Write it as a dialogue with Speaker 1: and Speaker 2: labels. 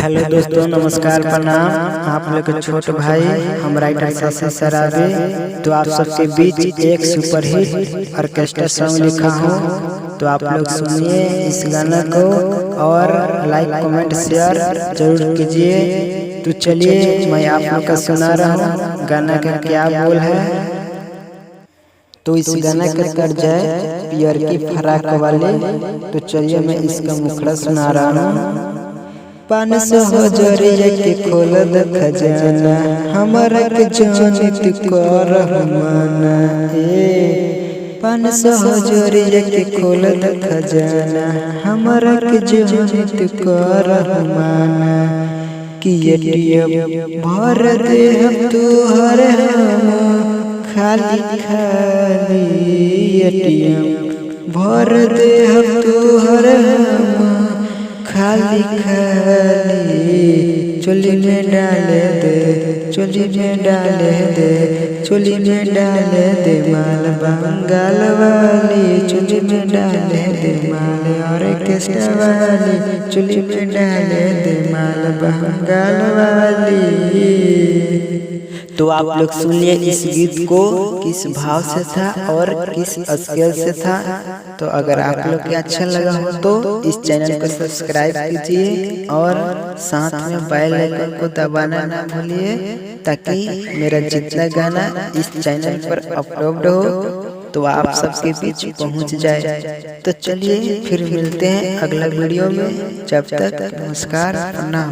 Speaker 1: Hello दोस्तों, नमस्कार, प्रणाम। आप लोग के छोटे भाई हम राइटर शशि सराबे तो आप सबके बीच एक सुपरहिट ऑर्केस्ट्रा सॉन्ग लिखा हूँ। तो आप लोग सुनिए इस गाना को और लाइक कमेंट शेयर जरूर कीजिए। तो चलिए मैं आप लोग का सुना रहा हूँ गाना का क्या बोल है। तो इस गाना का तर्ज है पियर की फराक वाले। तो चलिए मैं इसका मुखड़ा सुना रहा हूँ। 500 हजरिया के खोल द खजाना, हमारा के जानित कर माना। 500 हजरिया के खोल द खजाना, हमारा के जानित कर माना। कि एटीएम भर दे हम तोहर हम खाली खाली। एटीएम भर दे हम तोहर हम खाली खाली। चोली में डाले दे, चोली में डाले दे, चोली में डाले दे माल बंगाल वाली। चोली में डाले दे माल ऑर्केस्ट्रा वाली। चोली में डाले दे माल बंगाल वाली। तो आप लोग सुनिए इस गीत को किस भाव से था और किस स्केल से था। तो अगर आप लोग को अच्छा लगा हो तो इस चैनल को सब्सक्राइब कीजिए और साथ में बेल आइकन को दबाना ना भूलिए, ताकि मेरा जितना गाना इस चैनल पर अपलोड हो तो आप सबके बीच पहुंच जाए। तो चलिए फिर मिलते हैं अगला वीडियो में। जब तक नमस्कार, प्रणाम।